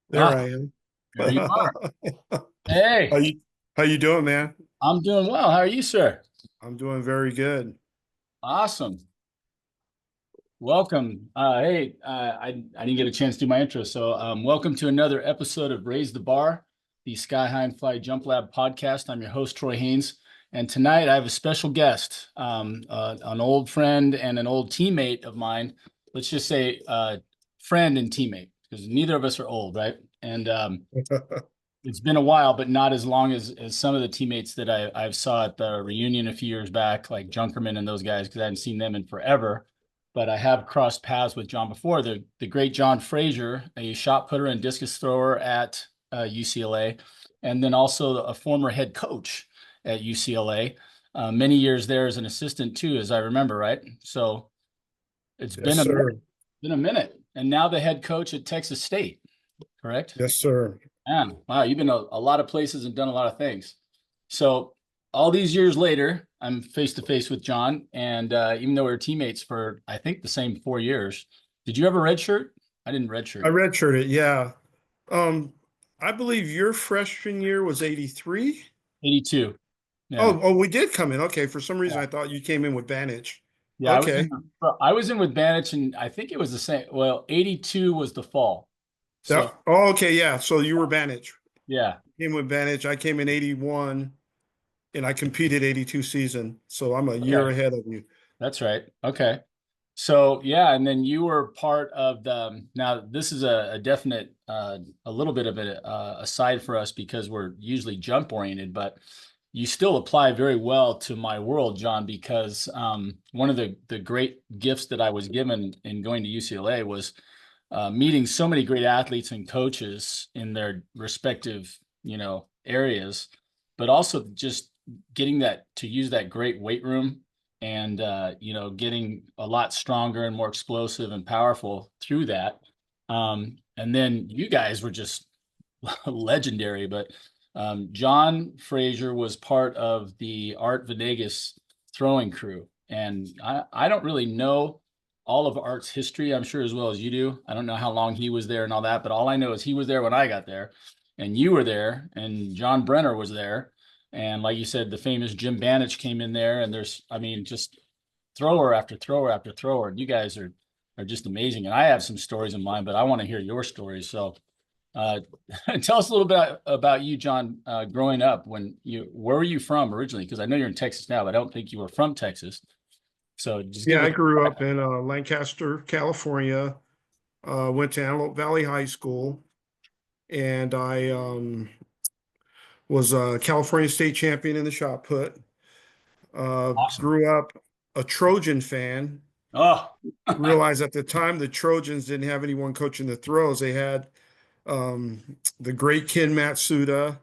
There Ah, I am. there you are. How Hey, you how you doing, man? I'm doing well. How are you, sir? I'm doing very good. Awesome. Welcome. I didn't get a chance to do my intro, so welcome to another episode of Raise the Bar, the Sky High and Fly Jump Lab podcast. I'm your host, Troy Haynes, and tonight I have a special guest, an old friend and an old teammate of mine. Let's just say friend and teammate, because neither of us are old, right? And it's been a while, but not as long as some of the teammates that I've saw at the reunion a few years back, like Junkerman and those guys, because I hadn't seen them in forever. But I have crossed paths with John before. The great John Frazier, a shot putter and discus thrower at UCLA, and then also a former head coach at UCLA. Many years there as an assistant too, as I remember, right? So it's Yes, been a minute, sir. been a minute, and now the head coach at Texas State, correct? Yes, sir. Man, wow, you've been a lot of places and done a lot of things. So all these years later, I'm face to face with John, and even though we were teammates for I think the same 4 years, did you ever redshirt? I didn't I redshirt. redshirted, yeah. Um, I believe your freshman year was 83. 82. Yeah, Oh, we did come in. Okay, for some reason yeah, I thought you came in with Bandage. yeah. Okay. I was in with Banich, and I think it was the same. Well, 82 was the fall. So Okay, yeah. So you were Bandage. yeah, Came with Bandage. I came in 81 and I competed 82 season. So I'm a year okay, ahead of you. that's right. Okay. So yeah, and then you were part of the. Now this is a definite, a little bit of a aside for us because we're usually jump oriented, but you still apply very well to my world, John, because one of the great gifts that I was given in going to UCLA was meeting so many great athletes and coaches in their respective, areas, but also just getting that to use that great weight room and getting a lot stronger and more explosive and powerful through that. And then you guys were just legendary, but John Frazier was part of the Art Venegas throwing crew. And I don't really know all of Art's history, I'm sure, as well as you do. I don't know how long he was there and all that, but all I know is he was there when I got there, and you were there, and John Brenner was there. And like you said, the famous Jim Banich came in there, and I mean, just thrower after thrower after thrower. And you guys are just amazing. And I have some stories in mind, but I want to hear your stories. So uh, tell us a little bit about you, John, growing up. Where were you from originally? Because I know you're in Texas now, but I don't think you were from Texas. So just give Yeah, us. I grew up in Lancaster, California. Went to Antelope Valley High School, and I was a California state champion in the shot put. Awesome. Grew up a Trojan fan. Oh, Realized at the time the Trojans didn't have anyone coaching the throws. They had the great Ken Matsuda,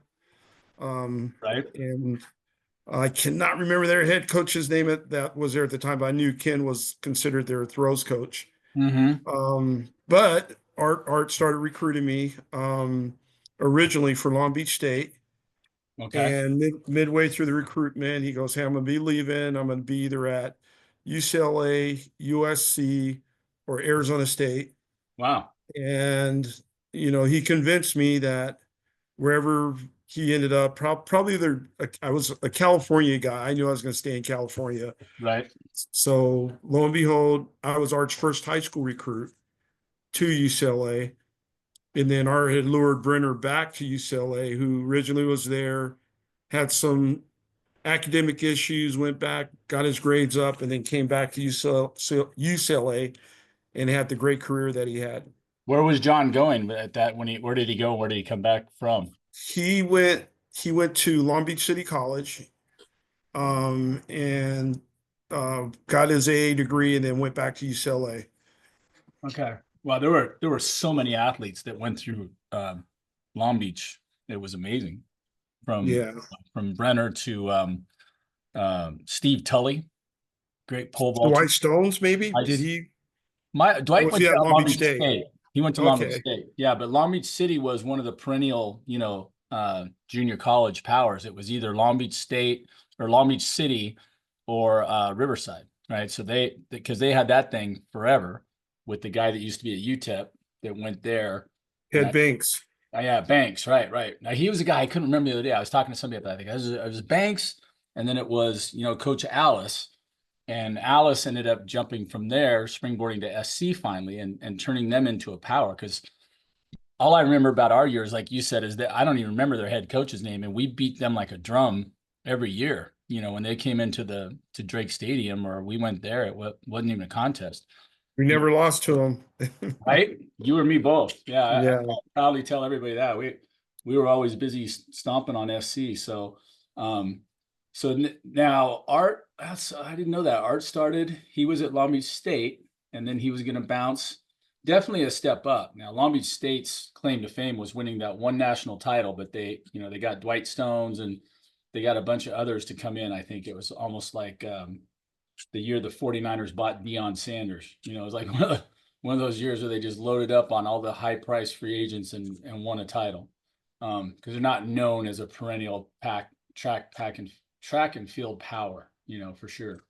right. and I cannot remember their head coach's name that was there at the time, but I knew Ken was considered their throws coach. Mm-hmm. But Art started recruiting me originally for Long Beach State. Okay. And midway through the recruitment, he goes, "Hey, I'm going to be leaving. I'm going to be either at UCLA, USC, or Arizona State." Wow. And, he convinced me that wherever he ended up, probably either I was a California guy. I knew I was going to stay in California. Right. So lo and behold, I was Art's first high school recruit to UCLA. And then Art had lured Brenner back to UCLA, who originally was there, had some academic issues, went back, got his grades up, and then came back to UCLA and had the great career that he had. Where was John going at that where did he go? Where did he come back from? He went to Long Beach City College, and got his AA degree, and then went back to UCLA. Okay. Wow, there were so many athletes that went through Long Beach. It was amazing. From Yeah, from Brenner to Steve Tully, great pole vaulter. Dwight Stones, maybe did Nice. he? Or Dwight was went he to at Long Long Beach Beach State? State. He went to Long Beach Okay, State. Yeah, but Long Beach City was one of the perennial, junior college powers. It was either Long Beach State or Long Beach City or Riverside, right? So because they had that thing forever with the guy that used to be at UTEP that went there. And Ted Banks. Yeah, Banks, right, right. Now he was a guy I couldn't remember the other day. I was talking to somebody about that. I think it was Banks, and then it was, Coach Alice, and Alice ended up jumping from there, springboarding to SC finally, and turning them into a power. Because all I remember about our years, like you said, is that I don't even remember their head coach's name, and we beat them like a drum every year. When they came into to Drake Stadium, or we went there, it wasn't even a contest. We never lost to them. Right? You or me both. Yeah, I Yeah. proudly tell everybody that we were always busy stomping on SC. So now Art, I didn't know that Art started. He was at Long Beach State, and then he was going to bounce. Definitely a step up. Now Long Beach State's claim to fame was winning that one national title, but they got Dwight Stones and they got a bunch of others to come in. I think it was almost like the year the 49ers bought Deion Sanders. It was like one of those years where they just loaded up on all the high price free agents and won a title. Because they're not known as a perennial track and field power, for sure.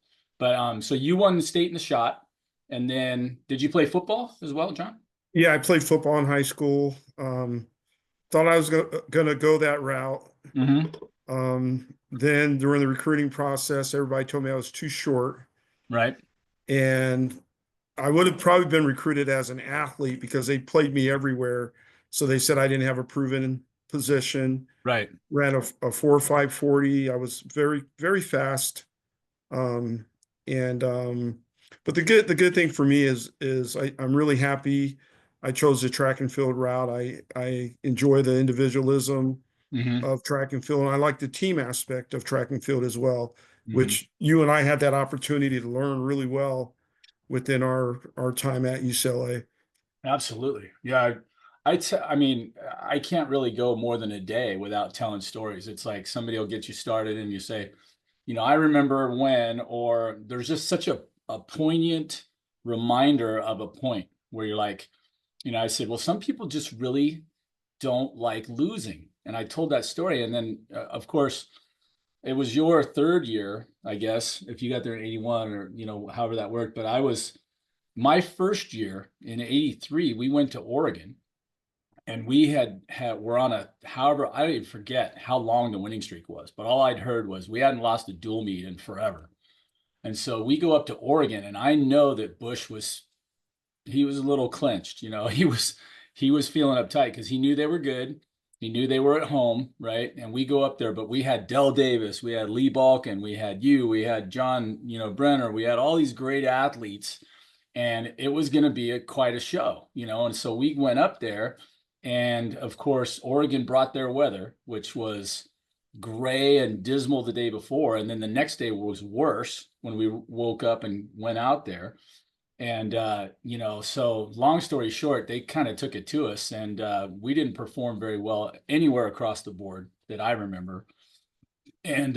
But so you won the state in the shot. And then did you play football as well, John? Yeah, I played football in high school. Thought I was gonna go that route. Then during the recruiting process, everybody told me I was too short. Right. And I would have probably been recruited as an athlete because they played me everywhere. So they said I didn't have a proven position. Right. Ran a 4.5 40. I was very, very fast. And but the good thing for me is I'm really happy I chose the track and field route. I enjoy the individualism of track and field, and I like the team aspect of track and field as well, which you and I had that opportunity to learn really well within our time at UCLA. Absolutely. Yeah. I mean, I can't really go more than a day without telling stories. It's like somebody will get you started and you say, I remember when, or there's just such a poignant reminder of a point where you're like, I said, well, some people just really don't like losing. And I told that story. And then, of course, it was your third year, I guess, if you got there in 81 or, however that worked. But my first year in 83, we went to Oregon and we're on however, I don't even forget how long the winning streak was, but all I'd heard was we hadn't lost a dual meet in forever. And so we go up to Oregon, and I know that Bush he was a little clenched, he was feeling uptight because he knew they were good. He knew they were at home, right? And we go up there, but we had Del Davis, we had Lee Balkin, we had John, Brenner, we had all these great athletes, and it was going to be quite a show, And so we went up there, and of course, Oregon brought their weather, which was gray and dismal the day before, and then the next day was worse when we woke up and went out there. And so long story short, they kind of took it to us, and we didn't perform very well anywhere across the board that I remember. And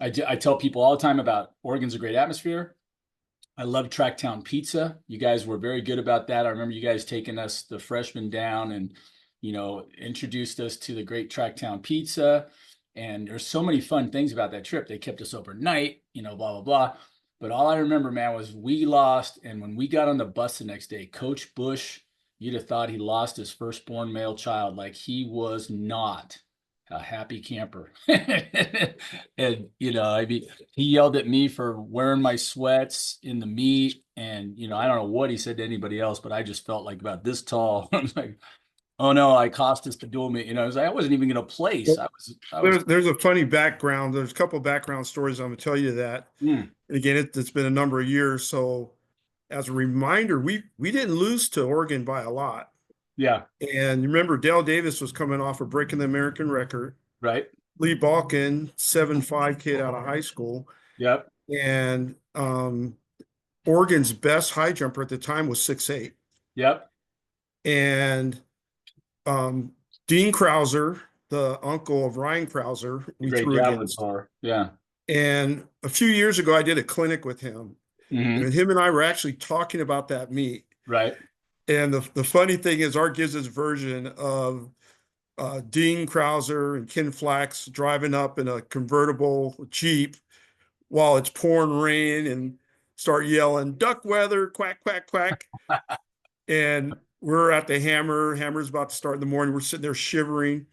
I tell people all the time about Oregon's a great atmosphere. I love Tracktown Pizza. You guys were very good about that. I remember you guys taking us, the freshmen, down and introduced us to the great Tracktown Pizza. And there's so many fun things about that trip. They kept us overnight, blah blah blah. But all I remember, man, was we lost. And when we got on the bus the next day, Coach Bush, you'd have thought he lost his firstborn male child. Like, he was not a happy camper. And, I mean, he yelled at me for wearing my sweats in the meet. And, I don't know what he said to anybody else, but I just felt like about this tall. I was like, oh no, I cost us to duel me. I was like, I wasn't even going to place. There's a funny background. There's a couple of background stories I'm going to tell you that. Again, it's been a number of years. So as a reminder, we didn't lose to Oregon by a lot. Yeah. And you remember Dale Davis was coming off of breaking the American record. Right. Lee Balkin, 7'5" kid out of high school. Yep. And Oregon's best high jumper at the time was 6'8". Yep. And Dean Krauser, the uncle of Ryan Krauser, we great threw javelin against. thrower. Yeah. And a few years ago, I did a clinic with him. And him and I were actually talking about that meet. Right. And the funny thing is, Art gives his version of Dean Krauser and Ken Flax driving up in a convertible Jeep while it's pouring rain and start yelling, "Duck weather, quack, quack, quack." And we're at the hammer. Hammer's about to start in the morning. We're sitting there shivering.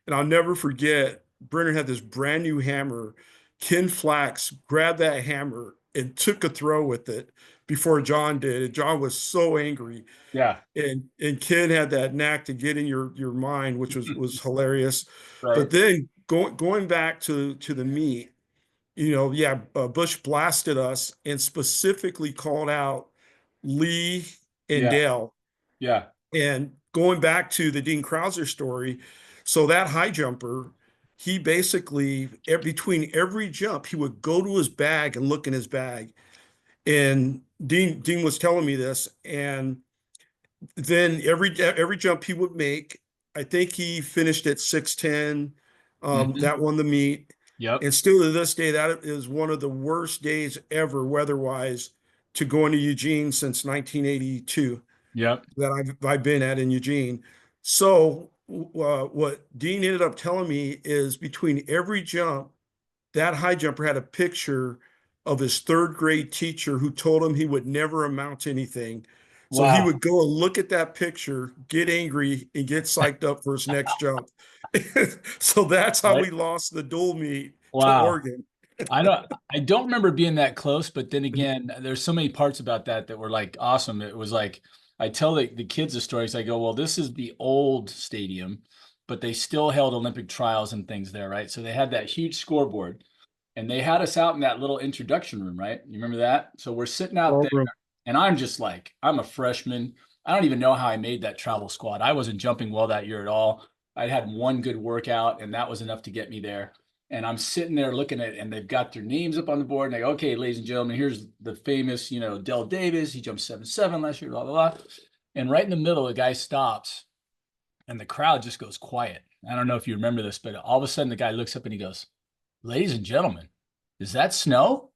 And I'll never forget, Brenner had this brand new hammer. Ken Flax grabbed that hammer and took a throw with it before John did. And John was so angry. Yeah. And Ken had that knack to get in your mind, which was hilarious. But Right. then going back to the meet, yeah, Bush blasted us and specifically called out Lee and Yeah. Dale. Yeah. And going back to the Dean Krauser story, so that high jumper, he basically, between every jump, he would go to his bag and look in his bag. And Dean was telling me this. And then every jump he would make, I think he finished at 6'10". Hmm. That won the meet. Yep. And still to this day, that is one of the worst days ever weather-wise to go into Eugene since 1982 Yep. that I've been at in Eugene. So what Dean ended up telling me is between every jump, that high jumper had a picture of his third grade teacher who told him he would never amount to anything. So he Wow. would go and look at that picture, get angry, and get psyched up for his next jump. So that's how Right. we lost the dual meet to Wow. Oregon. I don't remember being that close, but then again, there's so many parts about that were like awesome. It was like I tell the kids the stories. I go, well, this is the old stadium, but they still held Olympic trials and things there, right? So they had that huge scoreboard and they had us out in that little introduction room, right? You remember that? So we're sitting out there Ballroom. and I'm just like, I'm a freshman. I don't even know how I made that travel squad. I wasn't jumping well that year at all. I had one good workout and that was enough to get me there. And I'm sitting there looking at it, and they've got their names up on the board. And they go, okay, ladies and gentlemen, here's the famous, Del Davis. He jumped 7'7" last year, blah, blah, blah. And right in the middle, the guy stops, and the crowd just goes quiet. I don't know if you remember this, but all of a sudden the guy looks up and he goes, ladies and gentlemen, is that snow?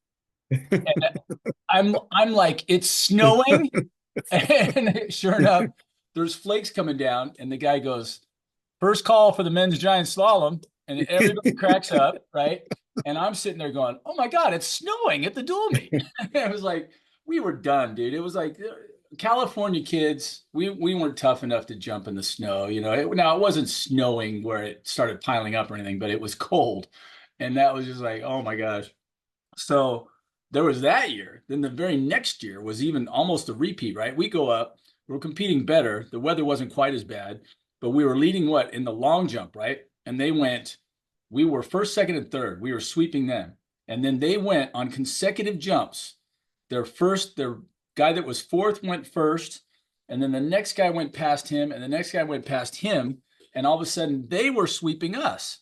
And I'm like, it's snowing. And sure enough, there's flakes coming down, and the guy goes, first call for the men's giant slalom, and everybody cracks up, right? And I'm sitting there going, "Oh my God, it's snowing at the dual meet." It was like we were done, dude. It was like California kids. We weren't tough enough to jump in the snow, Now it wasn't snowing where it started piling up or anything, but it was cold, and that was just like, oh my gosh. So there was that year. Then the very next year was even almost a repeat, right? We go up, we're competing better. The weather wasn't quite as bad, but we were leading what in the long jump, right? And we were first, second, and third. We were sweeping them. And then they went on consecutive jumps. Their guy that was fourth went first, and then the next guy went past him, and the next guy went past him. And all of a sudden they were sweeping us.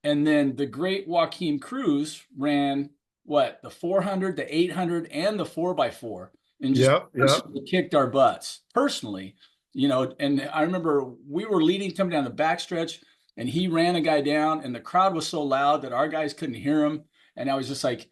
And then the great Joaquin Cruz ran what the 400, the 800, and the 4x4, and just Yep, yep. kicked our butts personally. And I remember we were leading coming down the backstretch, and he ran a guy down, and the crowd was so loud that our guys couldn't hear him. And I was just like,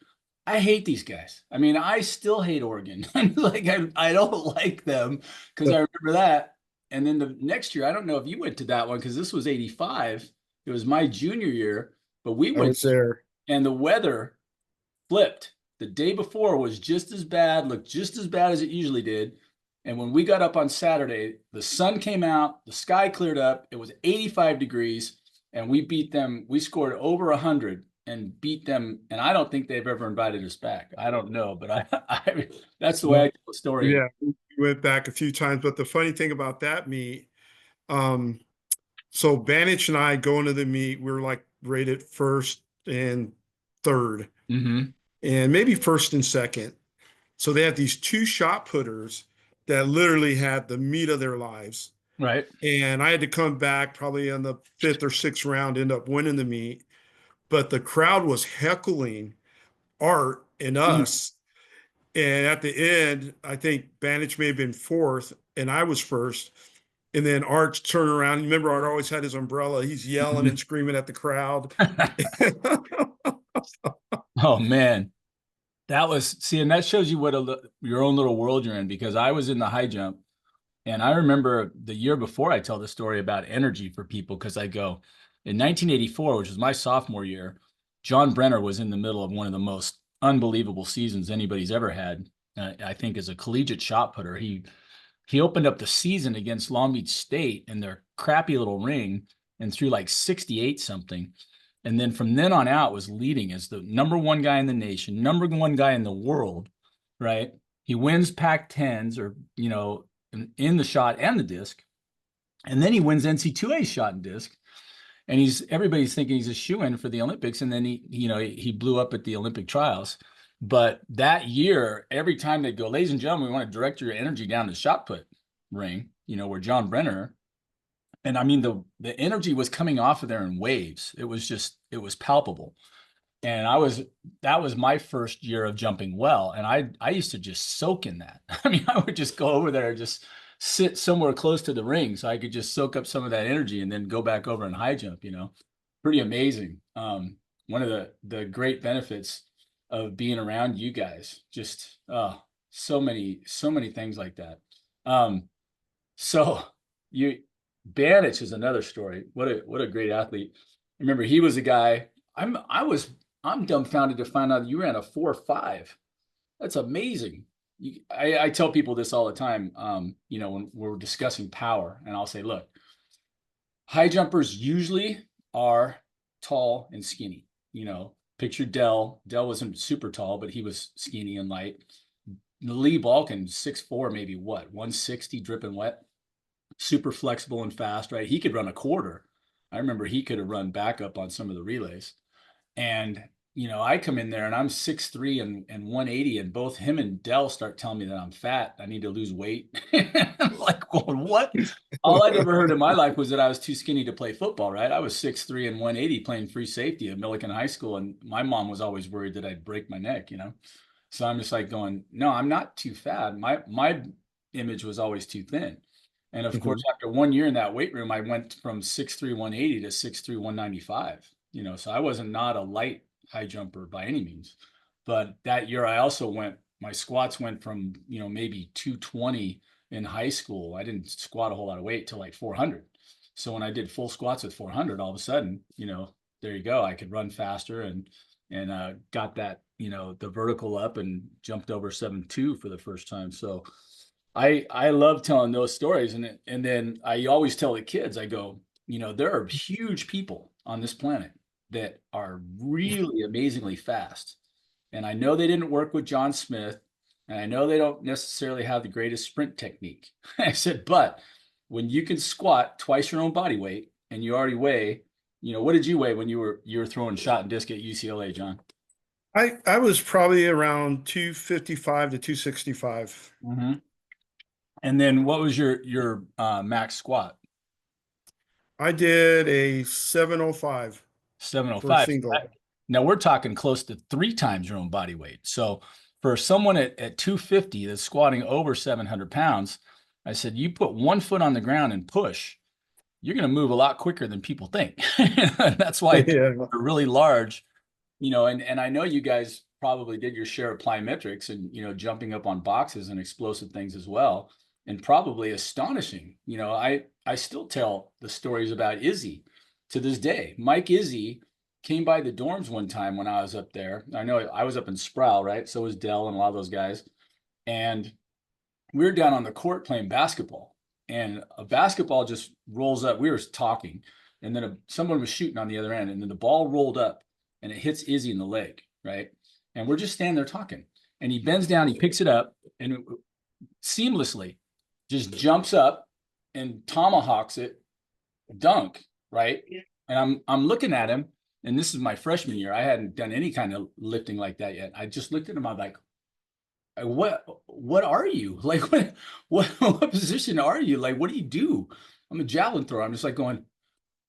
I hate these guys. I mean, I still hate Oregon. Like I don't like them because I remember that. And then the next year, I don't know if you went to that one because this was 85. It was my junior year, but we I went was there. and the weather flipped. The day before was just as bad, looked just as bad as it usually did. And when we got up on Saturday, the sun came out, the sky cleared up, it was 85 degrees, and we beat them. We scored over 100 and beat them. And I don't think they've ever invited us back. I don't know, but that's the way I tell the story. Yeah, we went back a few times. But the funny thing about that meet, um, so Banich and I going to the meet, we were like rated first and third, Mm-hmm. and maybe first and second. So they had these two shot putters that literally had the meat of their lives. Right. And I had to come back probably in the fifth or sixth round, end up winning the meet. But the crowd was heckling Art and Mm. us. And at the end, I think Banich may have been fourth, and I was first. And then Art turned around. Remember, Art always had his umbrella. He's yelling and screaming at the crowd. Oh man. And that shows you what your own little world you're in because I was in the high jump. And I remember the year before I tell the story about energy for people because I go in 1984, which was my sophomore year, John Brenner was in the middle of one of the most unbelievable seasons anybody's ever had. I think as a collegiate shot putter, he He opened up the season against Long Beach State in their crappy little ring and threw like 68 something. And then from then on out was leading as the number one guy in the nation, number one guy in the world, right? He wins Pac-10s or, in the shot and the disc. And then he wins NC2A shot and disc. And everybody's thinking he's a shoo-in for the Olympics. And then he blew up at the Olympic trials. But that year, every time they'd go, ladies and gentlemen, we want to direct your energy down to shot put ring, where John Brenner. And I mean, the energy was coming off of there in waves. It was palpable. And that was my first year of jumping well. And I used to just soak in that. I mean, I would just go over there and just sit somewhere close to the ring so I could just soak up some of that energy and then go back over and high jump, pretty amazing. One of the great benefits of being around you guys, just, so many things like that. So Banich is another story. What a great athlete. Remember, he was a guy, I'm dumbfounded to find out you ran a 4.5. That's amazing. I tell people this all the time, when we're discussing power, and I'll say, look, high jumpers usually are tall and skinny. Picture Dell. Dell wasn't super tall, but he was skinny and light. Lee Balkin, 6'4", maybe 160, dripping wet, super flexible and fast, right? He could run a quarter. I remember he could have run backup on some of the relays. And I come in there and I'm 6'3" and 180, and both him and Dell start telling me that I'm fat. I need to lose weight. I'm like, going, what? All I'd ever heard in my life was that I was too skinny to play football, right? I was 6'3" and 180 playing free safety at Millikan High School. And my mom was always worried that I'd break my neck, So I'm just like going, no, I'm not too fat. My image was always too thin. And of course, after 1 year in that weight room, I went from 6'3", 180 to 6'3", 195, so I wasn't not a light high jumper by any means. But that year I also my squats went from, maybe 220 in high school. I didn't squat a whole lot of weight to like 400. So when I did full squats with 400, all of a sudden, there you go. I could run faster and got that, the vertical up and jumped over 7.2 for the first time. So I love telling those stories. And then I always tell the kids, I go, there are huge people on this planet that are really amazingly fast. And I know they didn't work with John Smith, and I know they don't necessarily have the greatest sprint technique. I said, but when you can squat twice your own body weight and you already weigh, what did you weigh when you were throwing shot and disc at UCLA, John? I was probably around 255 to 265. Mm-hmm. And then what was your max squat? I did a 705 for a 705. single. Now we're talking close to 3 times your own body weight. So for someone at 250 that's squatting over 700 pounds, I said, you put 1 foot on the ground and push, you're going to move a lot quicker than people think. That's why Yeah. they're really large, and I know you guys probably did your share of plyometrics and, jumping up on boxes and explosive things as well. And probably astonishing. I still tell the stories about Izzy to this day. Mike Izzy came by the dorms one time when I was up there. I know I was up in Sproul, right? So was Dell and a lot of those guys. And we were down on the court playing basketball. And a basketball just rolls up. We were talking. And then someone was shooting on the other end. And then the ball rolled up and it hits Izzy in the leg, right? And we're just standing there talking. And he bends down, he picks it up, and seamlessly just jumps up and tomahawks it, dunk, right? Yeah. And I'm looking at him, and this is my freshman year. I hadn't done any kind of lifting like that yet. I just looked at him. I'm like, what are you? Like, what position are you? Like, what do you do? I'm a javelin thrower. I'm just like going,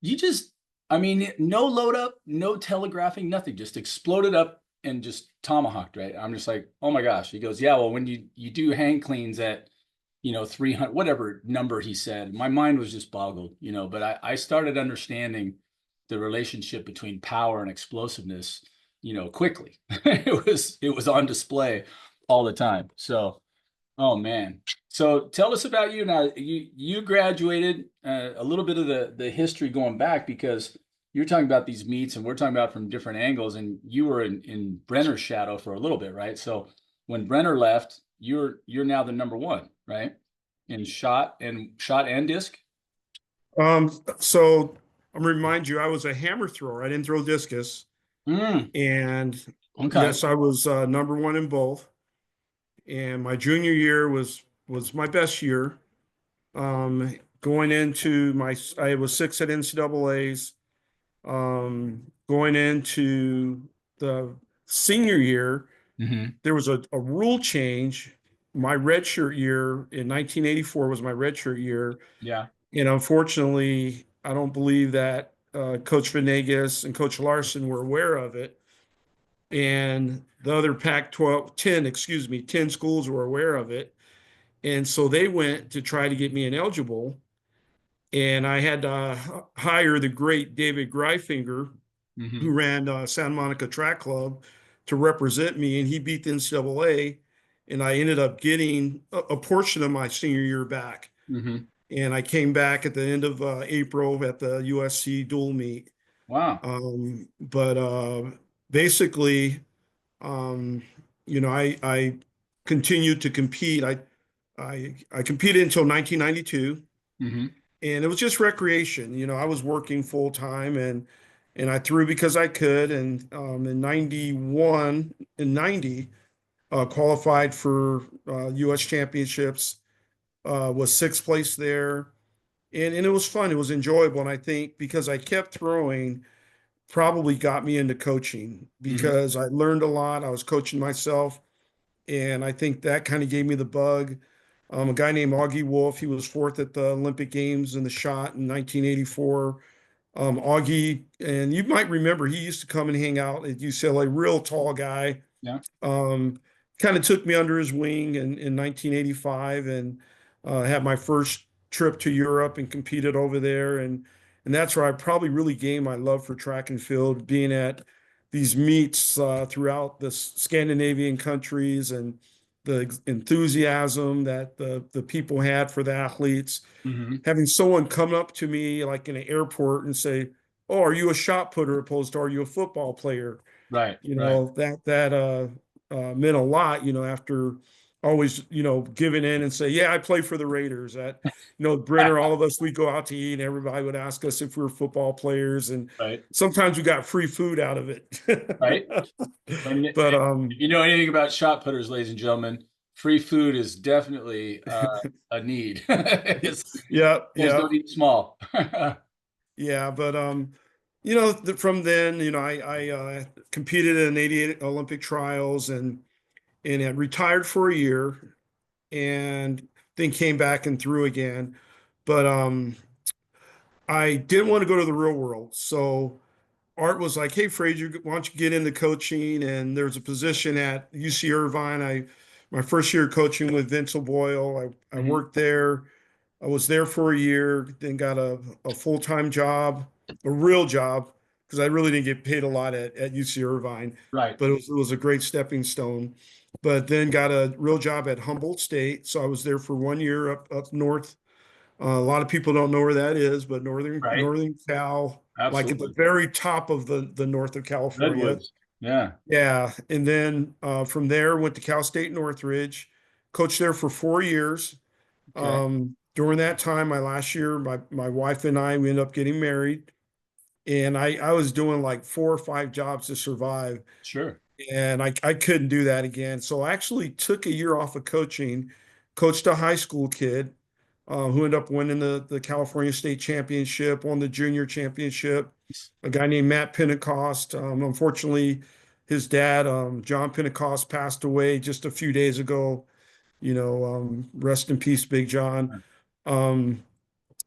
no load up, no telegraphing, nothing, just exploded up and just tomahawked, right? I'm just like, oh my gosh. He goes, yeah, well, when you do hang cleans at 300, whatever number he said, my mind was just boggled, but I started understanding the relationship between power and explosiveness, quickly. It was on display all the time. So, oh man. So tell us about you now. You graduated, a little bit of the history going back, because you're talking about these meets and we're talking about from different angles, and you were in Brenner's shadow for a little bit, right? So when Brenner left, you're now the number one, right? in shot and disc? So I'm gonna remind you, I was a hammer thrower. I didn't throw discus, Mm, and okay. yes, I was number one in both. And my junior year was my best year. Going into I was six at NCAA's. Going into the senior year, Hmm. there was a rule change. My redshirt year in 1984 was my redshirt year. Yeah. And unfortunately, I don't believe that Coach Venegas and Coach Larson were aware of it. And the other Pac-12, 10, excuse me, 10 schools were aware of it. And so they went to try to get me ineligible. And I had to hire the great David Greifinger, who Hmm. ran Santa Monica Track Club, to represent me. And he beat the NCAA. And I ended up getting a portion of my senior year back. Hmm. And I came back at the end of April at the USC dual meet. Wow. But basically, um, I continued to compete. I competed until 1992, Hmm. and it was just recreation. I was working full time, and I threw because I could. And in 91 and 90, qualified for U.S. championships. Was sixth place there, and it was fun. It was enjoyable, and I think because I kept throwing, probably got me into coaching Hmm. because I learned a lot. I was coaching myself, and I think that kind of gave me the bug. A guy named Augie Wolf, he was fourth at the Olympic Games in the shot in 1984. Augie, and you might remember, he used to come and hang out at UCLA, real tall guy. Yeah. Um, Kind of took me under his wing in 1985, and had my first trip to Europe and competed over there. And that's where I probably really gained my love for track and field, being at these meets throughout the Scandinavian countries, and the enthusiasm that the people had for the athletes. Hmm. Having someone come up to me like in an airport and say, "Oh, are you a shot putter opposed to are you a football player?" Right. Right. That meant a lot, after always, giving in and say, yeah, I play for the Raiders. Brenner, all of us, we go out to eat and everybody would ask us if we were football players. And Right. sometimes we got free food out of it. Right. And But if you know anything about shot putters, ladies and gentlemen, free food is definitely a need. yeah, Guys yeah, don't eat small. yeah. But from then, I competed in 88 Olympic trials, and had retired for a year, and then came back and threw again. But I didn't want to go to the real world. So Art was like, "Hey, Frazier, why don't you get into coaching?" And there was a position at UC Irvine. My first year coaching with Vince O'Boyle. I Hmm. worked there. I was there for a year, then got a full-time job, a real job, because I really didn't get paid a lot at UC Irvine, Right. but it was a great stepping stone. But then got a real job at Humboldt State. So I was there for 1 year up north. A lot of people don't know where that is, but Right. northern Cal, like at the Absolutely. very top of the north of California. Redwoods. Yeah. Yeah, and then from there went to Cal State Northridge, coached there for 4 years. Okay. During that time, my last year, my wife and I, we ended up getting married, and I was doing like 4 or 5 jobs to survive, Sure. and I couldn't do that again. So I actually took a year off of coaching, coached a high school kid who ended up winning the California State Championship, won the junior championship. A guy named Matt Pentecost. Unfortunately, his dad, John Pentecost, passed away just a few days ago. Rest in peace, Big John. Um,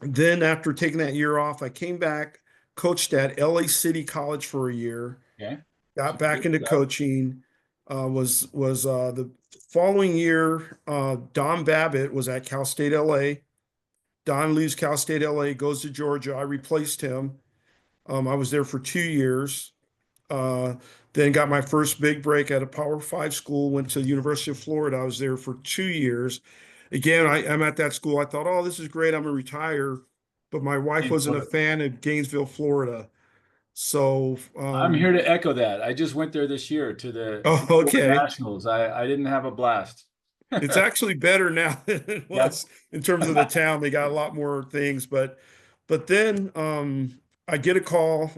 then after taking that year off, I came back, coached at LA City College for a year, Okay. got Some back good into stuff. coaching. Was the following year, Don Babbitt was at Cal State LA. Don leaves Cal State LA, goes to Georgia. I replaced him. I was there for 2 years. Uh, then got my first big break at a Power Five school. Went to the University of Florida. I was there for 2 years. Again, I'm at that school. I thought, oh, this is great. I'm gonna retire, but my wife In wasn't a Florida. fan of Gainesville, Florida. So, I'm here to echo that. I just went there this year to the oh, Florida okay. Nationals. I didn't have a blast. It's actually better now than it Yep. was in terms of the town. They got a lot more things, but then I get a call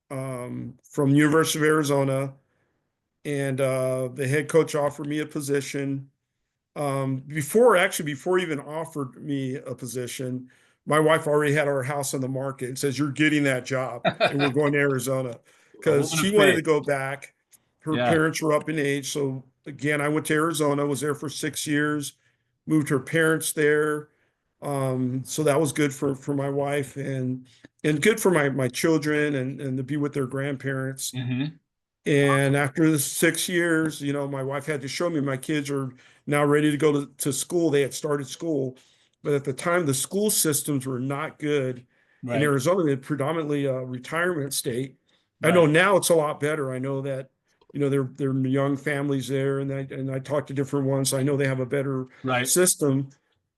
from University of Arizona, and the head coach offered me a position. Before he even offered me a position, my wife already had our house on the market and says, "You're getting that job, and we're going to Arizona," A because woman of she wanted faith. to go back. Her Yeah. parents were up in age, so again, I went to Arizona. Was there for 6 years. Moved her parents there, so that was good for my wife and good for my children and to be with their grandparents. Hmm. And after the 6 years, my wife had to show me my kids are now ready to go to school. They had started school, but at the time, the school systems were not good in Right. Arizona. They're predominantly a retirement state. I know Right. now it's a lot better. I know that, there are young families there, and I talked to different ones. So I know they have a better Right. system.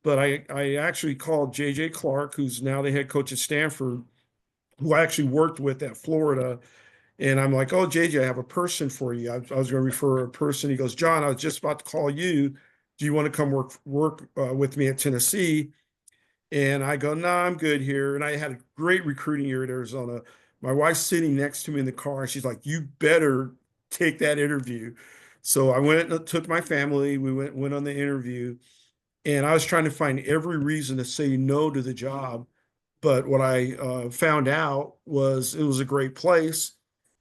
But I actually called JJ Clark, who's now the head coach at Stanford, who I actually worked with at Florida, and I'm like, "Oh, JJ, I have a person for you. I was going to refer a person." He goes, "John, I was just about to call you. Do you want to come work with me at Tennessee?" And I go, "No, I'm good here." And I had a great recruiting year at Arizona. My wife's sitting next to me in the car, and she's like, "You better take that interview." So I went and took my family. We went on the interview, and I was trying to find every reason to say no to the job. But what I found out was it was a great place.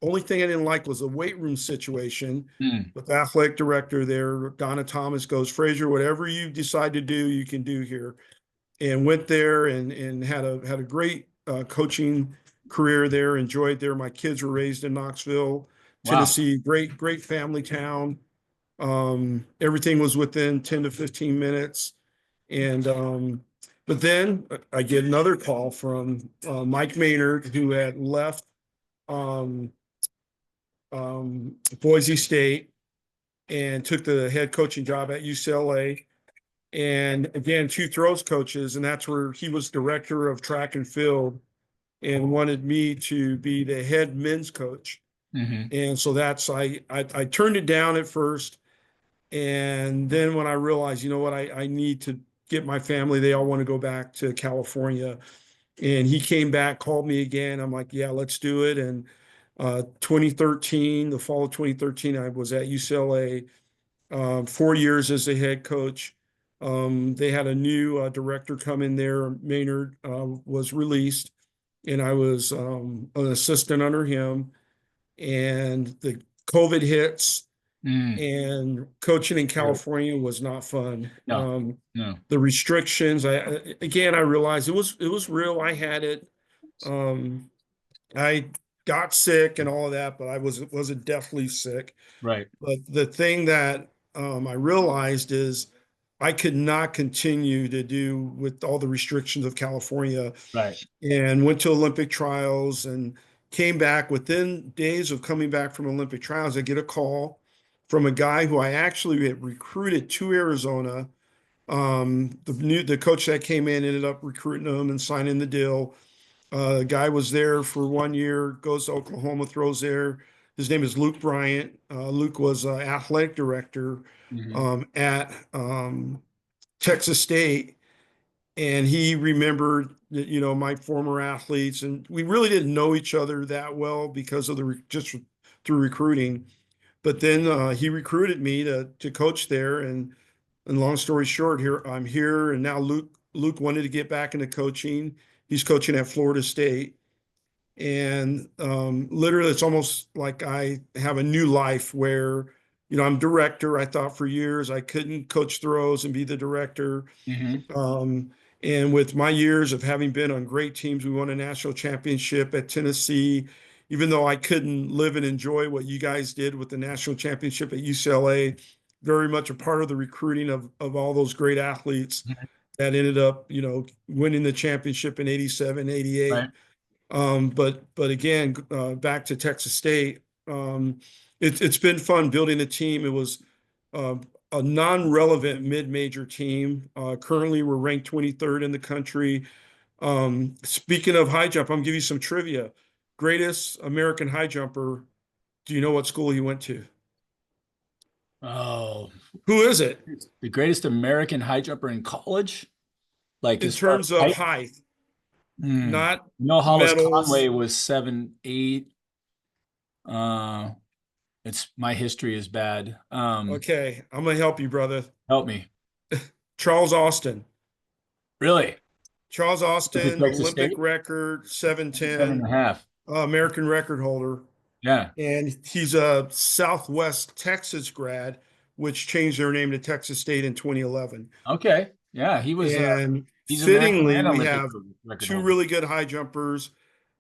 Only thing I didn't like was the weight room situation. Mm. But the athletic director there, Donna Thomas, goes, "Frazier, whatever you decide to do, you can do here." And went there and had a great coaching career there. Enjoyed there. My kids were raised in Knoxville, Wow. Tennessee. Great family town. Everything was within 10 to 15 minutes. And but then I get another call from Mike Maynard, who had left um, Boise State and took the head coaching job at UCLA. And again, two throws coaches, and that's where he was director of track and field and wanted me to be the head men's coach. Hmm. And so I turned it down at first. And then when I realized, you know what, I need to get my family, they all want to go back to California. And he came back, called me again. I'm like, yeah, let's do it. And 2013, the fall of 2013, I was at UCLA, 4 years as the head coach. They had a new director come in there. Maynard was released, and I was an assistant under him. And the COVID hits, Mm. and coaching in Sure. California was not fun. No. No. The restrictions, I realized it was real. I had it. Um, I got sick and all of that, but I wasn't deathly sick. Right. But the thing that I realized is I could not continue to do with all the restrictions of California, Right. and went to Olympic trials and came back. Within days of coming back from Olympic trials, I get a call from a guy who I actually had recruited to Arizona. The coach that came in ended up recruiting him and signing the deal. The guy was there for 1 year, goes to Oklahoma, throws there. His name is Luke Bryant. Luke was athletic director Hmm. at Texas State, and he remembered that, my former athletes, and we really didn't know each other that well because of just through recruiting. But then he recruited me to coach there, and long story short, here I'm here, and now Luke wanted to get back into coaching. He's coaching at Florida State, and literally, it's almost like I have a new life where, I'm director. I thought for years I couldn't coach throws and be the director. Hmm. Um, and with my years of having been on great teams, we won a national championship at Tennessee. Even though I couldn't live and enjoy what you guys did with the national championship at UCLA, very much a part of the recruiting of all those great athletes that ended up, winning the championship in 87, Right. 88. But again, back to Texas State, it's been fun building a team. It was uh, a non-relevant mid-major team. Currently, we're ranked 23rd in the country. Speaking of high jump, I'm gonna give you some trivia. Greatest American high jumper. Do you know what school he went to? Oh, Who is it the greatest American high jumper in college, like in as far as terms of height. height, Hmm. not No, Hollis medals? Conway was 7'8". Uh, it's my history is bad. Okay, I'm gonna help you, brother. Help me. Charles Austin. Really? Charles Went to Austin, Texas Olympic State? record, Seven 7'10", and a half. American record holder. Yeah. And he's a Southwest Texas grad, which changed their name to Texas State in 2011. Okay. Yeah, he was. And He's American fittingly, and we Olympic have record two holder. really good high jumpers.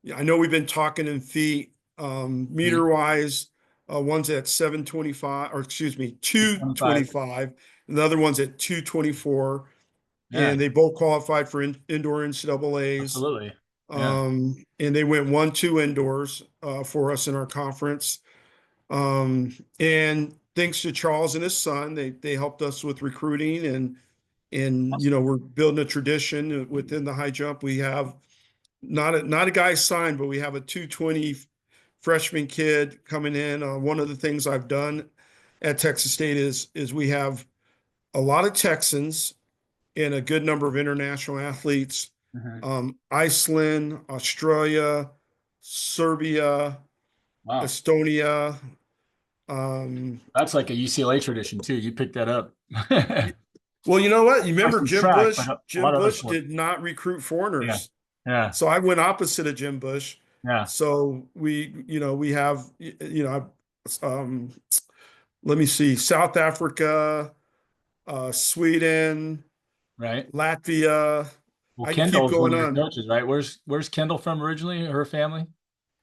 Yeah, I know we've been talking in feet, Mhm. meter wise. One's at 725, or excuse me, 25. 225. And the other one's at 224. Yeah, And they both qualified for indoor NCAAs. absolutely. Yeah. And they went 1-2 indoors for us in our conference. And thanks to Charles and his son, they helped us with recruiting and we're building a tradition within the high jump. We have not a guy signed, but we have a 220 freshman kid coming in. One of the things I've done at Texas State is we have a lot of Texans and a good number of international athletes. Mhm. Iceland, Australia, Serbia, Wow. Estonia. Um, That's like a UCLA tradition too. You picked that up. well, you know what? You remember Mostly Jim track, Bush? but a Jim lot of other Bush sports. did not recruit Yeah. foreigners. Yeah. So I went opposite of Jim Bush. Yeah. So we have, let me see, South Africa, Sweden, Right. Latvia. Well, I can keep Kendall is one going of your on. coaches, right? Where's Kendall from originally? Her family?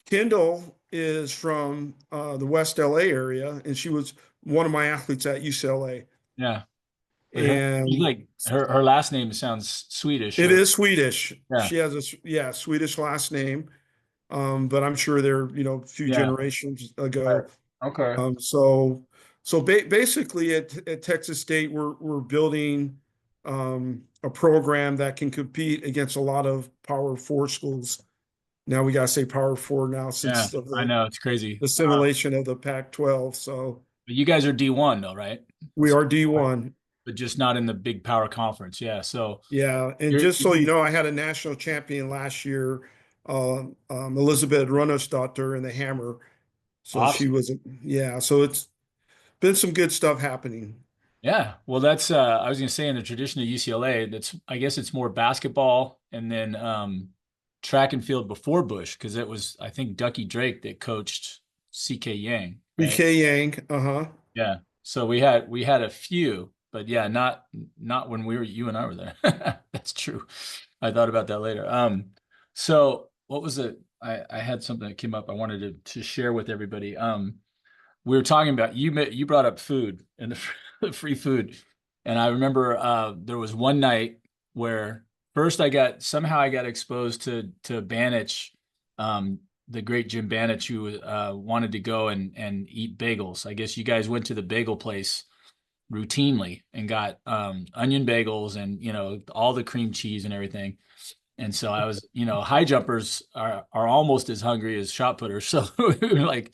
Kendall is from the West LA area, and she was one of my athletes at UCLA. Yeah. But she's And like her last name sounds Swedish it or is Swedish. yeah. She has Swedish last name. But I'm sure they're, a few Yeah. generations Right. ago. Okay. So basically at Texas State, we're building a program that can compete against a lot of Power Four schools. Now we gotta say Power Four now Yeah. since of I the know it's crazy. assimilation of the Pac-12. So But you guys are D1 though, right? we So, are D1. but just not in the big power conference. Yeah. So Yeah, and you're just so you know, I had a national champion last year, Elizabeth Runnersdotter in the hammer. So she awesome. was, yeah. So it's been some good stuff happening. Yeah. Well, that's I was gonna say in the tradition of UCLA, that's I guess it's more basketball and then track and field before Bush, because it was I think Ducky Drake that coached CK Yang, right? BK Yang, uh-huh. Yeah. So we had a few, but yeah, not when you and I were there. That's true. I thought about that later. So what was it? I had something that came up I wanted to share with everybody. We were talking about you brought up food and the the free food. And I remember there was one night where first I got exposed to Banich, the great Jim Banich, who wanted to go and eat bagels. I guess you guys went to the bagel place routinely and got onion bagels and all the cream cheese and everything. And so I was, high jumpers are almost as hungry as shot putters. So we were like,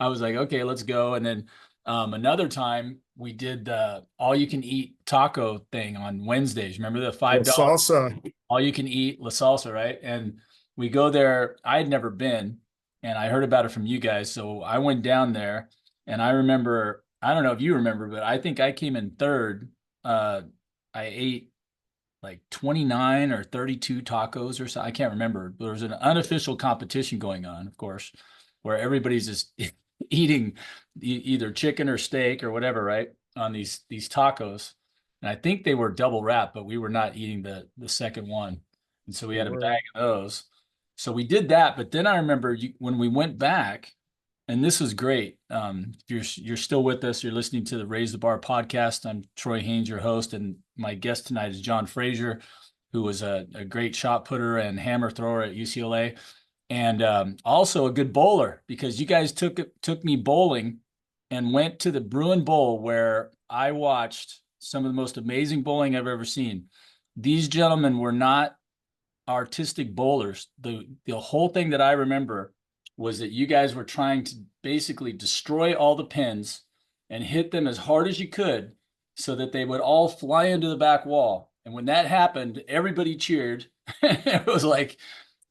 I was like, okay, let's go. And then another time we did the all you can eat taco thing on Wednesdays. Remember the Well, $5 salsa. all you can eat La Salsa, right? And we go there. I had never been, and I heard about it from you guys. So I went down there, and I remember, I don't know if you remember, but I think I came in third. I ate like 29 or 32 tacos or so. I can't remember. There was an unofficial competition going on, of course, where everybody's just eating either chicken or steak or whatever, right? On these tacos. And I think they were double wrapped, but we were not eating the second one. And so we You had a were. bag of those. So we did that, but then I remember when we went back, and this was great. If you're still with us, you're listening to the Raise the Bar podcast. I'm Troy Haynes, your host, and my guest tonight is John Frazier, who was a great shot putter and hammer thrower at UCLA, and also a good bowler because you guys took me bowling and went to the Bruin Bowl where I watched some of the most amazing bowling I've ever seen. These gentlemen were not artistic bowlers. The whole thing that I remember was that you guys were trying to basically destroy all the pins and hit them as hard as you could so that they would all fly into the back wall. And when that happened, everybody cheered. It was like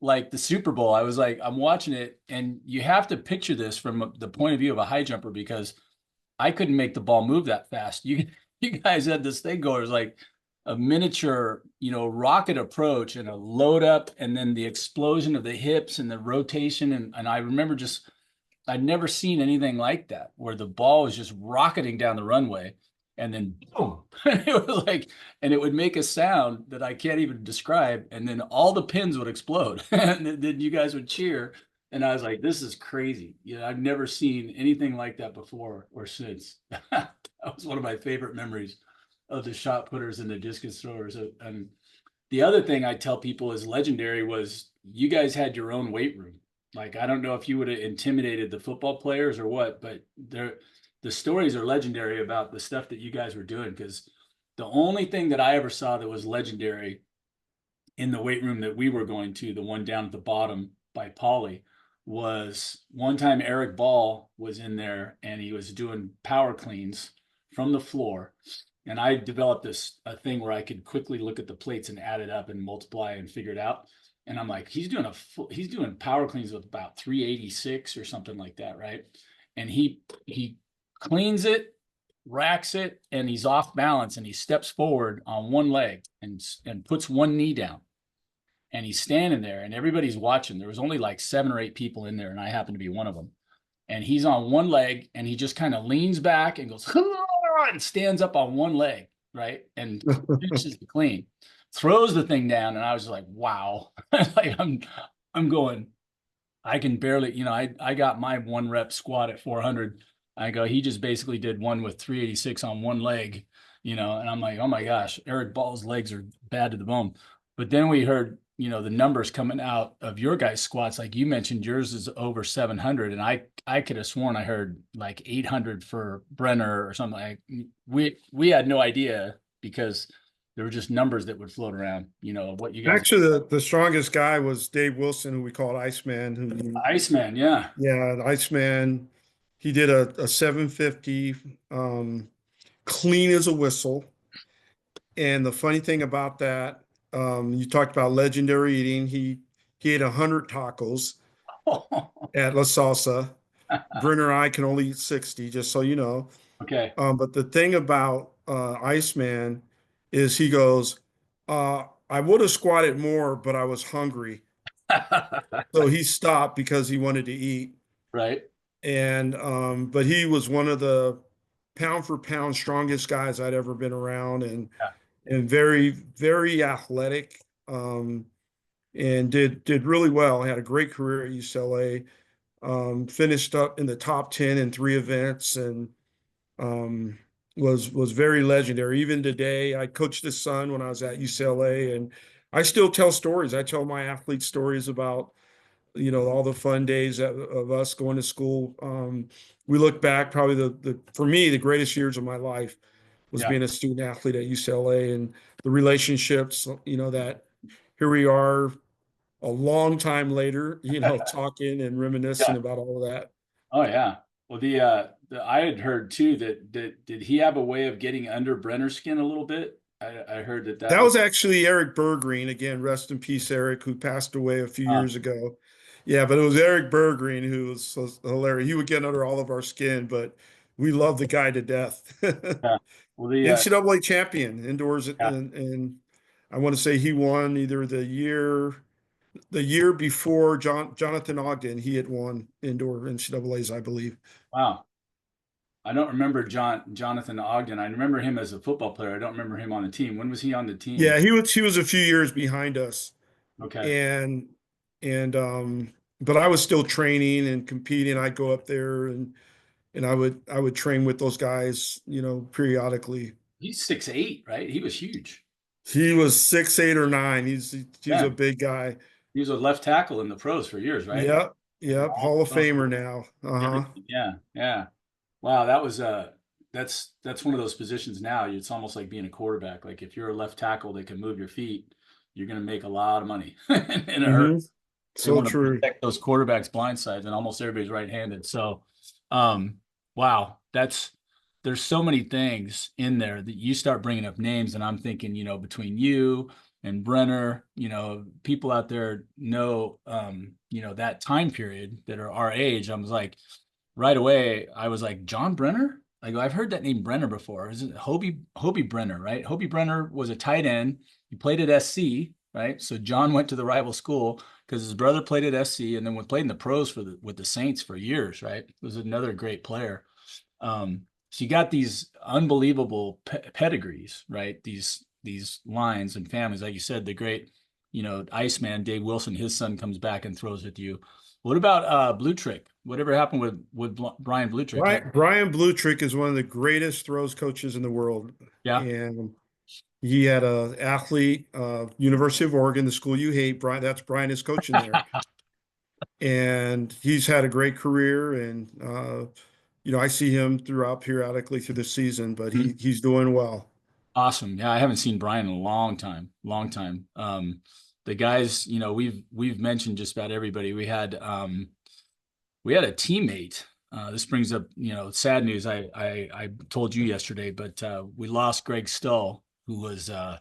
the Super Bowl. I was like, I'm watching it, and you have to picture this from the point of view of a high jumper, because I couldn't make the ball move that fast. You guys had this thing going. It was like a miniature, rocket approach and a load up, and then the explosion of the hips and the rotation. And I remember I'd never seen anything like that, where the ball was just rocketing down the runway, and then boom. It was like, and it would make a sound that I can't even describe, and then all the pins would explode, and then you guys would cheer. And I was like, this is crazy. I've never seen anything like that before or since. That was one of my favorite memories of the shot putters and the discus throwers. And the other thing I tell people is legendary was you guys had your own weight room. Like, I don't know if you would have intimidated the football players or what, but the stories are legendary about the stuff that you guys were doing. Because the only thing that I ever saw that was legendary in the weight room that we were going to, the one down at the bottom by Polly, was one time Eric Ball was in there and he was doing power cleans from the floor. And I developed a thing where I could quickly look at the plates and add it up and multiply and figure it out. And I'm like, he's doing power cleans with about 386 or something like that, right? And he cleans it, racks it, and he's off balance, and he steps forward on one leg and puts one knee down. And he's standing there, and everybody's watching. There was only like 7 or 8 people in there, and I happened to be one of them. And he's on one leg, and he just kind of leans back and goes and stands up on one leg, right? And finishes the clean, throws the thing down, and I was like, wow. Like I'm going, I can barely, I got my 1 rep squat at 400. I go, he just basically did one with 386 on one leg, and I'm like, oh my gosh, Eric Ball's legs are bad to the bone. But then we heard, the numbers coming out of your guys' squats. Like you mentioned, yours is over 700, and I could have sworn I heard like 800 for Brenner or something. We had no idea, because there were just numbers that would float around. What you guys. Actually, the strongest guy was Dave Wilson, who we called Iceman. Iceman, yeah. Yeah, the Iceman. He did a 750, clean as a whistle. And the funny thing about that, you talked about legendary eating. He ate 100 tacos at La Salsa. Brenner and I can only eat 60, just so you know. Okay. But the thing about Iceman is he goes, I would have squatted more, but I was hungry. So he stopped because he wanted to eat. Right. And but he was one of the pound for pound strongest guys I'd ever been around, Yeah. and very, very athletic. And did really well. Had a great career at UCLA. Finished up in the top 10 in 3 events, and was very legendary. Even today, I coached his son when I was at UCLA, and I still tell stories. I tell my athletes stories about all the fun days of us going to school. We look back, probably the for me the greatest years of my life was Yeah. being a student athlete at UCLA, and the relationships. That here we are a long time later, talking and reminiscing Yeah. about all of that. Oh yeah. Well, I had heard too that did he have a way of getting under Brenner's skin a little bit? I heard that That was. was actually Eric Bergreen. Again, rest in peace, Eric, who passed away a few years ago. Yeah, but it was Eric Bergreen who was so hilarious. He would get under all of our skin, but we love the guy to death. Yeah. Well, NCAA champion indoors, yeah. and I want to say he won either the year before Jonathan Ogden. He had won indoor NCAA's, I believe. Wow. I don't remember Jonathan Ogden. I remember him as a football player. I don't remember him on the team. When was he on the team? Yeah, he was a few years behind us, Okay. and but I was still training and competing. I'd go up there and I would train with those guys, periodically. He's 6'8", right? He was huge. He was 6'8" or 9. He's Yeah. a big guy. He was a left tackle in the pros for years, right? Yep, yep, Hall of Famer now. Uh-huh. Everything. Yeah. Yeah. Wow. That was that's one of those positions now. It's almost like being a quarterback. Like if you're a left tackle that can move your feet, you're going to make a lot of money, and it hurts. They So want to true. protect those quarterbacks blind sides, and almost everybody's right-handed. So, wow, there's so many things in there that you start bringing up names, and I'm thinking, between you and Brenner, people out there know, that time period that are our age. I was like, right away, I was like, John Brenner? I go, I've heard that name Brenner before. Is it Hobie Brenner, right? Hobie Brenner was a tight end. He played at SC, right? So John went to the rival school because his brother played at SC and then played in the pros with the Saints for years, right? Was another great player. So you got these unbelievable pedigrees, right? These lines and families, like you said, the great, Iceman Dave Wilson, his son comes back and throws with you. What about Blue Trick? Whatever happened with Brian Blue Trick? Brian Blutrick is one of the greatest throws coaches in the world, Yeah, and he had a athlete, University of Oregon, the school you hate. Brian is coaching there, and he's had a great career. And I see him throughout periodically through the season, but he's doing well. awesome. Yeah, I haven't seen Brian in a long time, long time. The guys, we've mentioned just about everybody. We had a teammate. This brings up, sad news. I told you yesterday, but we lost Greg Stull, who was a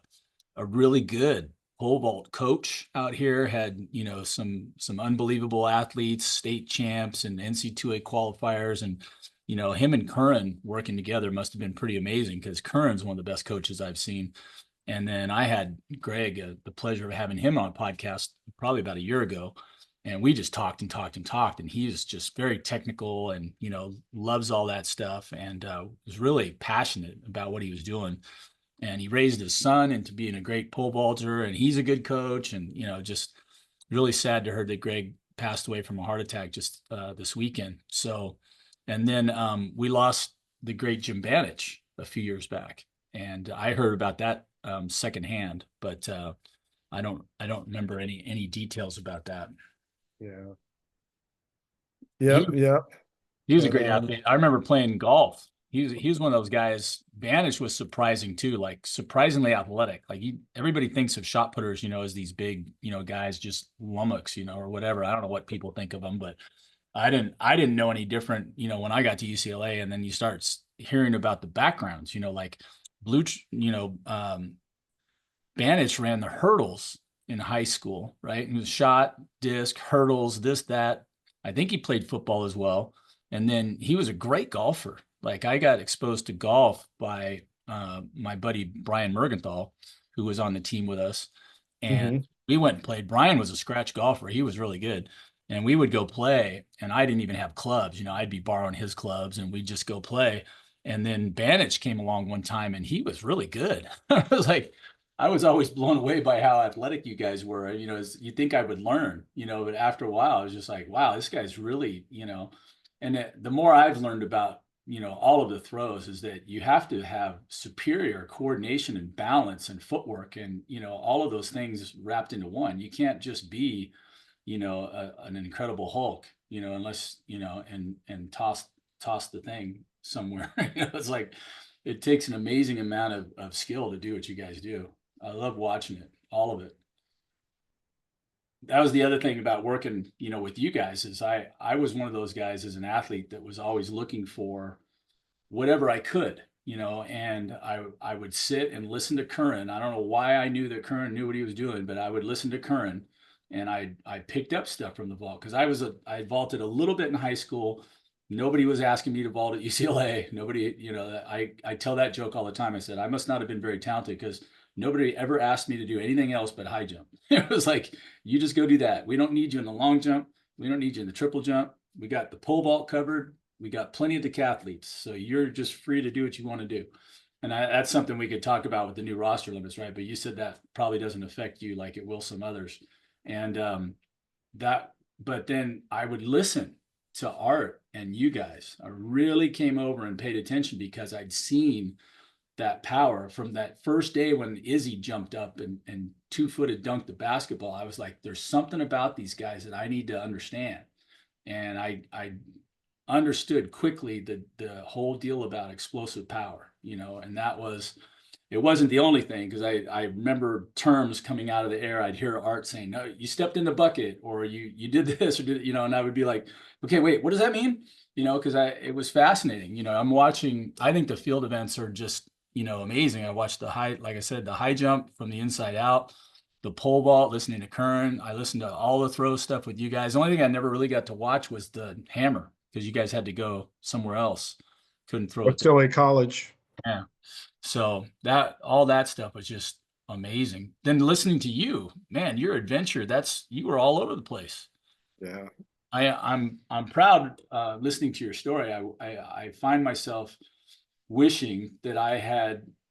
really good pole vault coach out here. Had some unbelievable athletes, state champs, and NC2A qualifiers, and him and Curran working together must have been pretty amazing because Curran's one of the best coaches I've seen. And then I had Greg, the pleasure of having him on a podcast probably about a year ago, and we just talked and talked and talked, and he's just very technical and loves all that stuff, and was really passionate about what he was doing. And he raised his son into being a great pole vaulter, and he's a good coach. And just really sad to hear that Greg passed away from a heart attack just this weekend. So, and then we lost the great Jim Banich a few years back, and I heard about that secondhand, but I don't remember any details about that. Yeah. He Yep. Yep. he was a But great athlete. I remember playing golf. He was one of those guys. Banish was surprising too, like surprisingly athletic. Like everybody thinks of shot putters, as these big, guys, just lummox, or whatever. I don't know what people think of them, but I didn't know any different, when I got to UCLA. And then you start hearing about the backgrounds, like Blue, Banish ran the hurdles in high school, right? He was shot, disc, hurdles, this, that. I think he played football as well. And then he was a great golfer. Like I got exposed to golf by my buddy Brian Mergenthal, who was on the team with us. And mhm. we went and played. Brian was a scratch golfer. He was really good. And we would go play, and I didn't even have clubs. I'd be borrowing his clubs, and we'd just go play. And then Banich came along one time, and he was really good. I was always blown away by how athletic you guys were. You think I would learn, but after a while, I was just like, wow, this guy's really, and the more I've learned about, all of the throws is that you have to have superior coordination and balance and footwork and, all of those things wrapped into one. You can't just be, an incredible Hulk, unless, and toss the thing somewhere. It's like, it takes an amazing amount of skill to do what you guys do. I love watching it, all of it. That was the other thing about working, with you guys is I was one of those guys as an athlete that was always looking for whatever I could, and I would sit and listen to Curran. I don't know why I knew that Curran knew what he was doing, but I would listen to Curran, and I picked up stuff from the vault because I vaulted a little bit in high school. Nobody was asking me to vault at UCLA. Nobody, I tell that joke all the time. I said I must not have been very talented because nobody ever asked me to do anything else but high jump. It was like, you just go do that. We don't need you in the long jump. We don't need you in the triple jump. We got the pole vault covered. We got plenty of decathletes. So you're just free to do what you want to do. And that's something we could talk about with the new roster limits, right? But you said that probably doesn't affect you like it will some others. And but then I would listen to Art and you guys. I really came over and paid attention because I'd seen that power from that first day when Izzy jumped up and 2-footed dunked the basketball. I was like, there's something about these guys that I need to understand. And I understood quickly the whole deal about explosive power, and that was it wasn't the only thing, because I remember terms coming out of the air. I'd hear Art saying, "No, you stepped in the bucket," or you did this, or did, and I would be like, "Okay, wait, what does that mean?" Because it was fascinating. I'm watching. I think the field events are just amazing. I watched like I said, the high jump from the inside out, the pole vault, listening to Kern. I listened to all the throw stuff with you guys. The only thing I never really got to watch was the hammer, because you guys had to go somewhere else. Couldn't throw it. UCLA College. Yeah. So all that stuff was just amazing. Then listening to you, man, your adventure, you were all over the place. Yeah. I'm proud listening to your story. I find myself wishing that I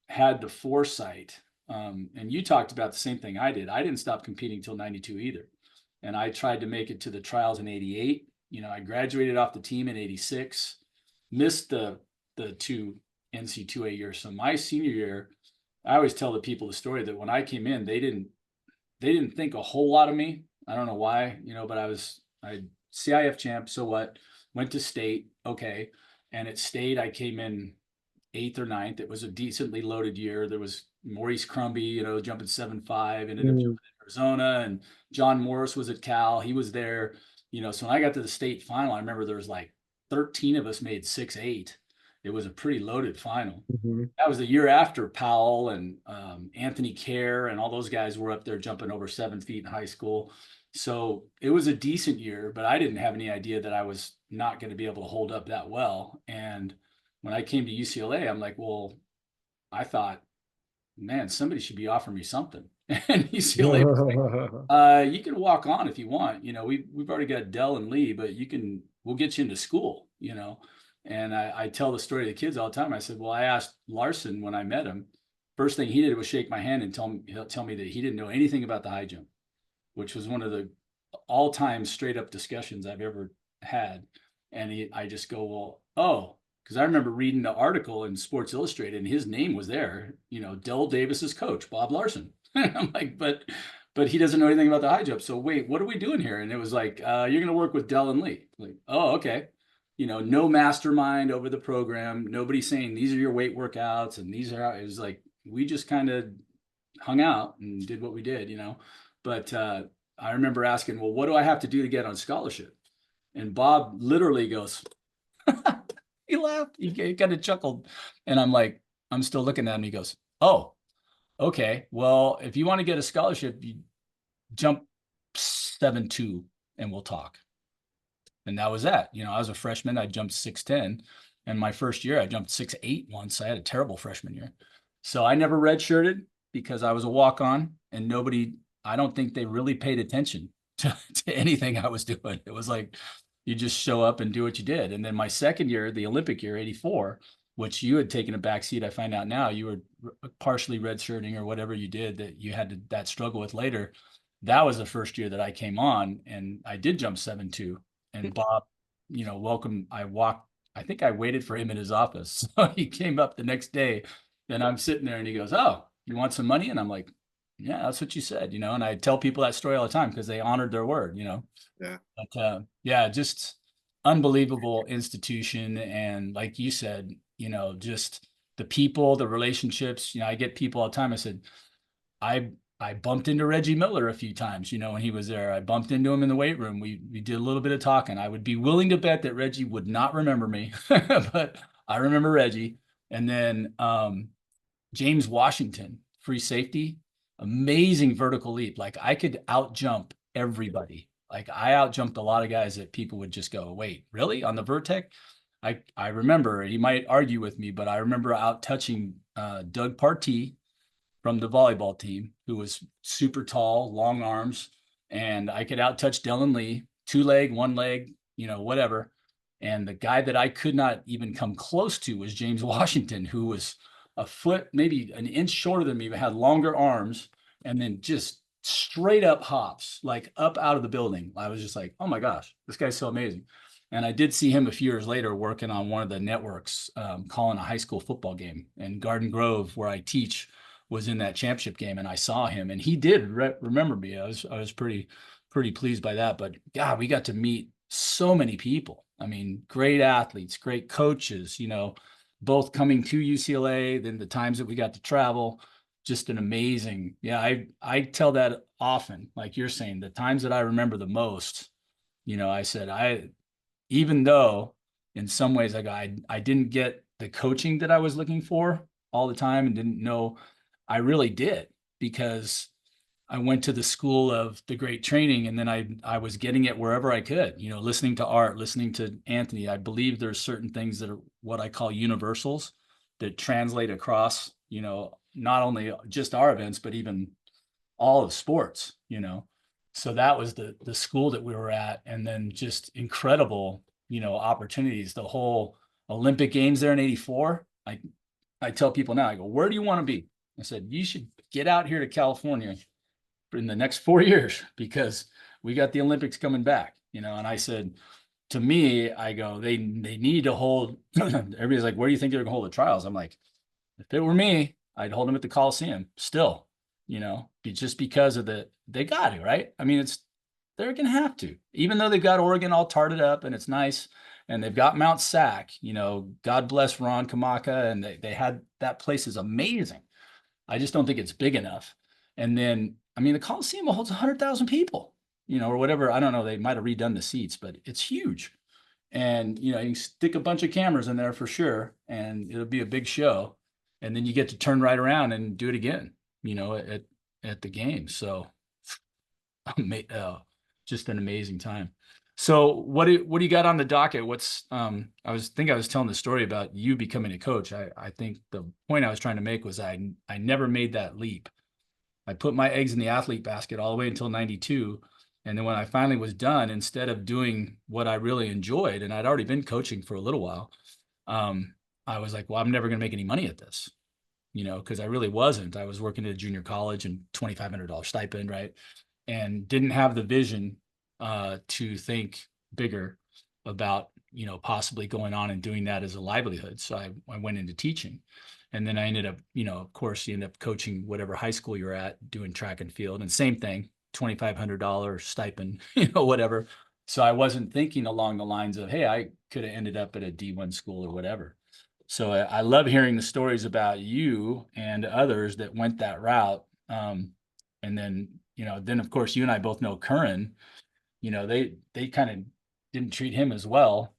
had the foresight. And you talked about the same thing I did. I didn't stop competing till 92 either. And I tried to make it to the trials in 88. I graduated off the team in 86, missed the two NC2A years. So my senior year, I always tell the people the story that when I came in, they didn't think a whole lot of me. I don't know why, but I CIF champ. So what? Went to state. Okay. And at state, I came in 8th or 9th. It was a decently loaded year. There was Maurice Crumby, jumping 7.5, ended up jumping in Arizona, and John Morris was at Cal. He was there, so when I got to the state final, I remember there was like 13 of us made 6.8. It was a pretty loaded final. Mm-hmm. That was the year after Powell and Anthony Kerr and all those guys were up there jumping over 7 feet in high school. So it was a decent year, but I didn't have any idea that I was not going to be able to hold up that well. And when I came to UCLA, I'm like, well, I thought, man, somebody should be offering me something. And UCLA was like, you can walk on if you want. We've already got Dell and Lee, but we'll get you into school, And I tell the story to the kids all the time. I said, well, I asked Larson when I met him. First thing he did was shake my hand and tell me that he didn't know anything about the high jump, which was one of the all-time straight up discussions I've ever had. And I just go, well, oh, because I remember reading the article in Sports Illustrated and his name was there, Dell Davis's coach, Bob Larson. I'm like, but he doesn't know anything about the high jump. So wait, what are we doing here? And it was like, you're going to work with Dell and Lee. Like, oh, okay. No mastermind over the program. Nobody saying these are your weight workouts and these are how. It was like, we just kind of hung out and did what we did, But I remember asking, well, what do I have to do to get on scholarship? And Bob literally goes, he laughed. He kind of chuckled. And I'm like, I'm still looking at him. He goes, oh, okay. Well, if you want to get a scholarship, you jump 7.2 and we'll talk. And that was that. I was a freshman. I jumped 6.10. And my first year, I jumped 6.8 once. I had a terrible freshman year. So I never redshirted because I was a walk-on and I don't think they really paid attention to anything I was doing. It was like, you just show up and do what you did. And then my second year, the Olympic year, 84, which you had taken a back seat. I find out now you were partially redshirting or whatever you did that you had that struggle with later. That was the first year that I came on and I did jump 7.2. And Bob, welcome. I think I waited for him in his office. So he came up the next day and I'm sitting there and he goes, oh, you want some money? And I'm like, yeah, that's what you said, and I tell people that story all the time because they honored their word, Yeah. But yeah, just unbelievable institution. And like you said, just the people, the relationships, I get people all the time. I said, I bumped into Reggie Miller a few times, when he was there. I bumped into him in the weight room. We did a little bit of talking. I would be willing to bet that Reggie would not remember me, but I remember Reggie. And then James Washington, free safety, amazing vertical leap. Like I could out jump everybody. Like I out jumped a lot of guys that people would just go, wait, really? On the Vertec? I remember, he might argue with me, but I remember out touching Doug Partee from the volleyball team, who was super tall, long arms, and I could out touch Dylan Lee, 2 leg, 1 leg, whatever. And the guy that I could not even come close to was James Washington, who was a foot, maybe an inch shorter than me, but had longer arms, and then just straight up hops, like up out of the building. I was just like, oh my gosh, this guy's so amazing. And I did see him a few years later working on one of the networks, calling a high school football game. And Garden Grove, where I teach, was in that championship game, and I saw him, and he did remember me. I was pretty pleased by that. But God, we got to meet so many people. I mean, great athletes, great coaches, both coming to UCLA, then the times that we got to travel, just an amazing. Yeah, I tell that often, like you're saying, the times that I remember the most, I said even though in some ways I didn't get the coaching that I was looking for all the time and didn't know I really did, because I went to the school of the great training, and then I was getting it wherever I could, listening to Art, listening to Anthony. I believe there's certain things that are what I call universals that translate across, not only just our events, but even all of sports. So that was the school that we were at, and then just incredible, opportunities. The whole Olympic Games there in '84. I tell people now, I go, where do you want to be? I said, you should get out here to California in the next 4 years, because we got the Olympics coming back, and I said, to me, I go, they need to hold. Everybody's like, where do you think they're gonna hold the trials? I'm like, if it were me, I'd hold them at the Coliseum still, just because of they got to, right? I mean, they're gonna have to, even though they've got Oregon all tarted up and it's nice, and they've got Mount Sac, God bless Ron Kamaka, and they had that place is amazing. I just don't think it's big enough. And then, I mean, the Coliseum holds 100,000 people, or whatever. I don't know. They might have redone the seats, but it's huge. And, you can stick a bunch of cameras in there for sure, and it'll be a big show. And then you get to turn right around and do it again, at the game. So just an amazing time. So what do you got on the docket? I was telling the story about you becoming a coach. I think the point I was trying to make was I never made that leap. I put my eggs in the athlete basket all the way until '92. And then when I finally was done, instead of doing what I really enjoyed, and I'd already been coaching for a little while, I was like, well, I'm never going to make any money at this, because I really wasn't. I was working at a junior college and $2,500 stipend, right? And didn't have the vision to think bigger about, possibly going on and doing that as a livelihood. So I went into teaching. And then I ended up, of course, you end up coaching whatever high school you're at, doing track and field, and same thing, $2,500 stipend, whatever. So I wasn't thinking along the lines of, hey, I could have ended up at a D1 school or whatever. So I love hearing the stories about you and others that went that route. And then of course you and I both know Curran, they kind of didn't treat him as well,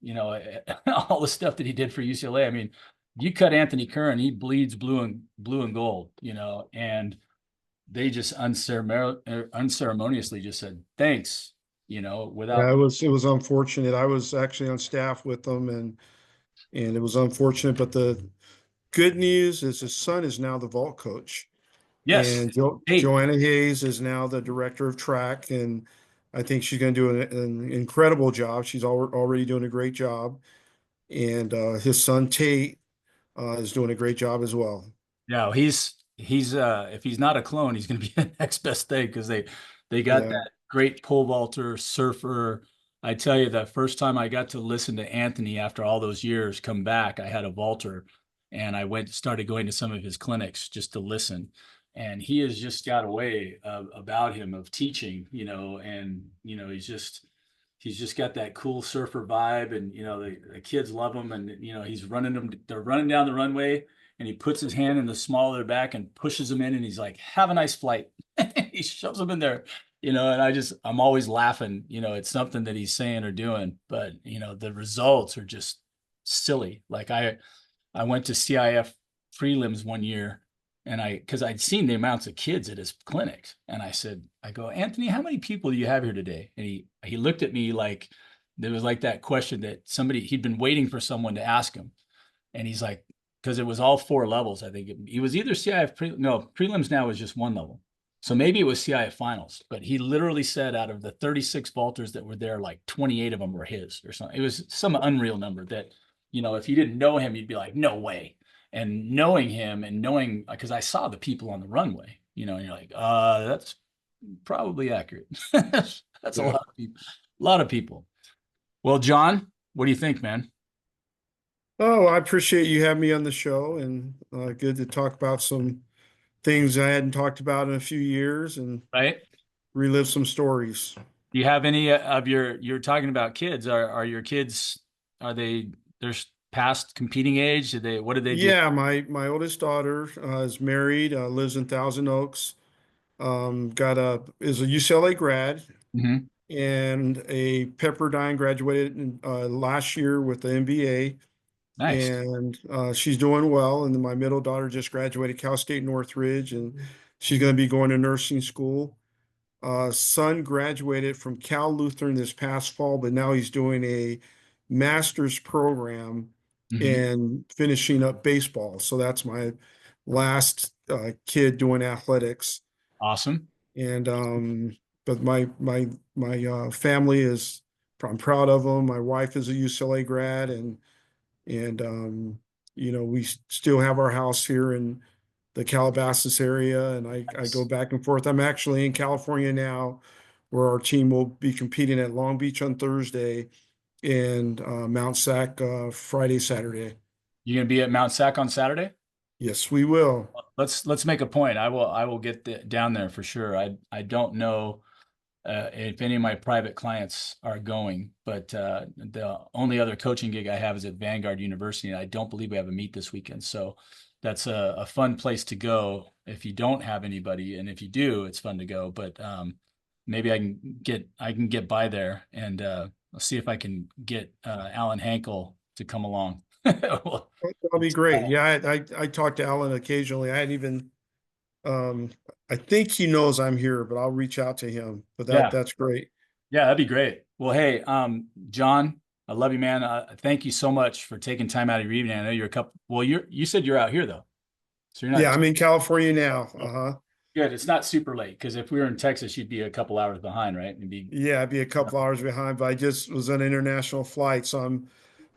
all the stuff that he did for UCLA. I mean, you cut Anthony Curran, he bleeds blue and gold, and they just unceremoniously just said thanks, Yeah, without. it was unfortunate. I was actually on staff with them, and it was unfortunate. But the good news is his son is now the vault coach, Yes. and Hey, Joanna Hayes is now the director of track, and I think she's going to do an incredible job. She's already doing a great job, and his son Tate is doing a great job as well. no, he's if he's not a clone, he's going to be the next best thing, because they got Yeah, that great pole vaulter, surfer. I tell you, the first time I got to listen to Anthony after all those years come back, I had a vaulter, and I started going to some of his clinics just to listen. And he has just got a way about him of teaching, and he's just got that cool surfer vibe, and the kids love him, and he's running them. They're running down the runway, and he puts his hand in the small of their back and pushes them in, and he's like, have a nice flight. He shoves them in there, and I'm always laughing. It's something that he's saying or doing, but the results are just silly. Like I went to CIF prelims one year, and because I'd seen the amounts of kids at his clinics, and I go, Anthony, how many people do you have here today? And he looked at me like there was like that question that he'd been waiting for someone to ask him. And he's like, because it was all four levels. I think it was either no, prelims now is just one level. So maybe it was CIF finals, but he literally said out of the 36 vaulters that were there, like 28 of them were his or something. It was some unreal number that, if you didn't know him, you'd be like, no way. And knowing him and knowing, because I saw the people on the runway, and you're like, that's probably accurate. That's a yeah. lot of people. A lot of people. Well, John, what do you think, man? Oh, I appreciate you having me on the show, and good to talk about some things I hadn't talked about in a few years and Right? relive some stories. Do you have any of you're talking about kids? Are your kids, are they're past competing age? What did they do? Yeah, my oldest daughter is married, lives in Thousand Oaks. Got a is a UCLA grad Hmm. and a Pepperdine, graduated last year with the MBA, Nice. and she's doing well. And then my middle daughter just graduated Cal State Northridge, and she's going to be going to nursing school. Son graduated from Cal Lutheran this past fall, but now he's doing a master's program Hmm. and finishing up baseball. So that's my last kid doing athletics. Awesome. And but my family is, I'm proud of them. My wife is a UCLA grad, and we still have our house here in the Calabasas area, and I go Nice. back and forth. I'm actually in California now, where our team will be competing at Long Beach on Thursday and Mount Sac Friday, Saturday. You gonna be at Mount Sac on Saturday? Yes, we will. Let's make a point. I will get down there for sure. I don't know if any of my private clients are going, but the only other coaching gig I have is at Vanguard University, and I don't believe we have a meet this weekend. So that's a fun place to go if you don't have anybody, and if you do, it's fun to go. But maybe I can get by there, and I'll see if I can get Alan Hankel to come along. Well, That'll be great. Yeah, I talk to Alan occasionally. I hadn't even I think he knows I'm here, but I'll reach out to him. But yeah, that's great. yeah, that'd be great. Well, hey, John, I love you, man. Thank you so much for taking time out of your evening. I know you're a couple. Well, you said you're out here though, so you're Yeah, not I'm in California now. oh, Uh-huh. good. It's not super late because if we were in Texas, you'd be a couple hours behind, right? It'd be Yeah, I'd be a couple hours behind, but I just was on an international flight, so I'm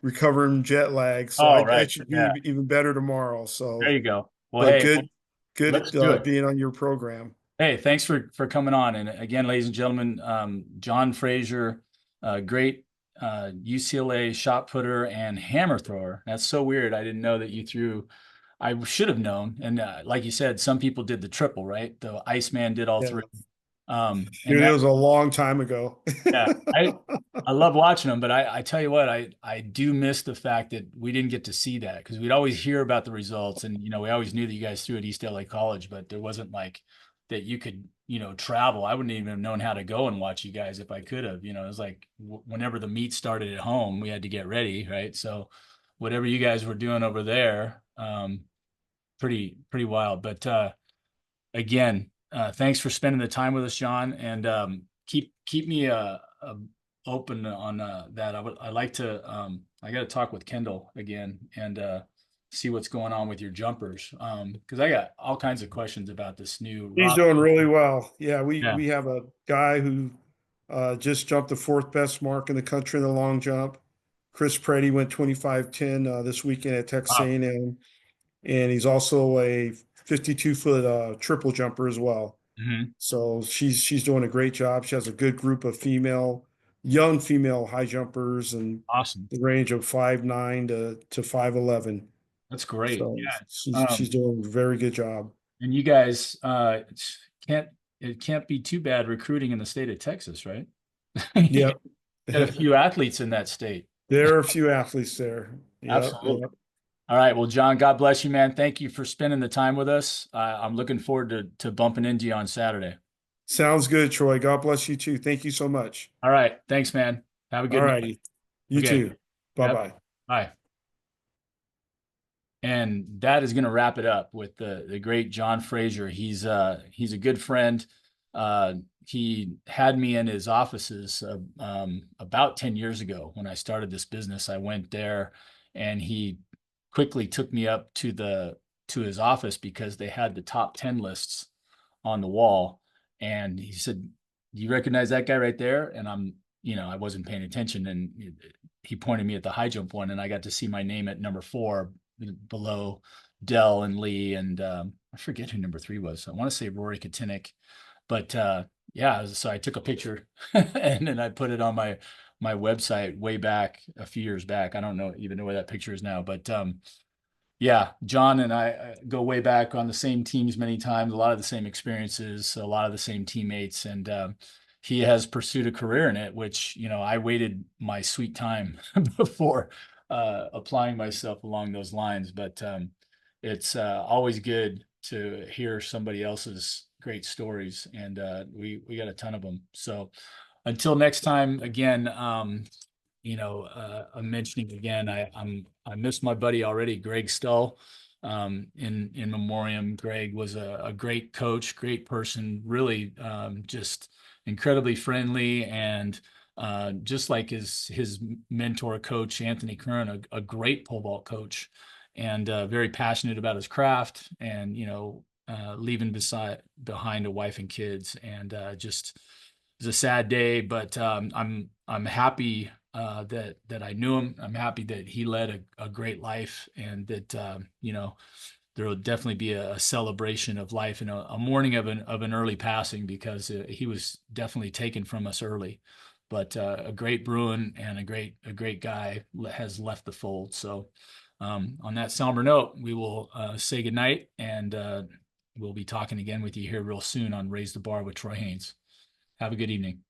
recovering jet lag. So oh, I right. should Yeah, be even better tomorrow. there So, you go. Well, but hey, good let's do it. being on your program. Hey, thanks for coming on. And again, ladies and gentlemen, John Frazier, great UCLA shot putter and hammer thrower. That's so weird. I didn't know that you threw. I should have known. And like you said, some people did the triple, right? The Iceman did all Yeah, three. And dude, it that, was a long time ago. yeah, I love watching them, but I tell you what, I do miss the fact that we didn't get to see that because we'd always hear about the results, and we always knew that you guys threw at East LA College, but there wasn't like that you could travel. I wouldn't even have known how to go and watch you guys if I could have. It was like whenever the meet started at home, we had to get ready, right? So whatever you guys were doing over there, pretty wild. But again, thanks for spending the time with us, John, and keep me open on that. I like to I got to talk with Kendall again and see what's going on with your jumpers because I got all kinds of questions about this new He's rock. doing really well. Yeah, we Yeah. we have a guy who just jumped the fourth best mark in the country in the long jump. Chris Preddy went 25-10 this weekend at Texas Wow. A&M, and he's also a 52-foot triple jumper as well. Hmm. So she's doing a great job. She has a good group of young female high jumpers, and Awesome. the range of 5'9" to 5'11". That's great. So Yeah. she's doing a very good job. And you guys can't it can't be too bad recruiting in the state of Texas, right? You Yep. got a few athletes in that state. There are a few athletes there. Yep, Absolutely. yep. All right. Well, John, God bless you, man. Thank you for spending the time with us. I'm looking forward to bumping into you on Saturday. Sounds good, Troy. God bless you too. Thank you so much. All right. Thanks, man. Have a All good night. righty. You Okay. too. Bye Yep. bye. Bye. And that is going to wrap it up with the great John Frazier. He's a good friend. He had me in his offices about 10 years ago when I started this business. I went there, and he quickly took me up to his office because they had the top 10 lists on the wall. And he said, "Do you recognize that guy right there?" And I wasn't paying attention, and he pointed me at the high jump one, and I got to see my name at number 4 below Dell and Lee, and I forget who number 3 was. I want to say Rory Katinik, but yeah. So I took a picture and then I put it on my website way back a few years back. I don't even know where that picture is now, but yeah, John and I go way back on the same teams many times, a lot of the same experiences, a lot of the same teammates, and he has pursued a career in it, which I waited my sweet time before applying myself along those lines. But it's always good to hear somebody else's great stories, and we got a ton of them. So until next time, again, I'm mentioning again, I miss my buddy already, Greg Stull, in memoriam. Greg was a great coach, great person, really just incredibly friendly, and just like his mentor coach Anthony Curran, a great pole vault coach, and very passionate about his craft, and leaving behind a wife and kids, and just it was a sad day, but I'm happy that I knew him. I'm happy that he led a great life, and that there will definitely be a celebration of life and a mourning of an early passing, because he was definitely taken from us early. But a great Bruin and a great guy has left the fold. So on that somber note, we will say goodnight, and we'll be talking again with you here real soon on Raise the Bar with Troy Haynes. Have a good evening.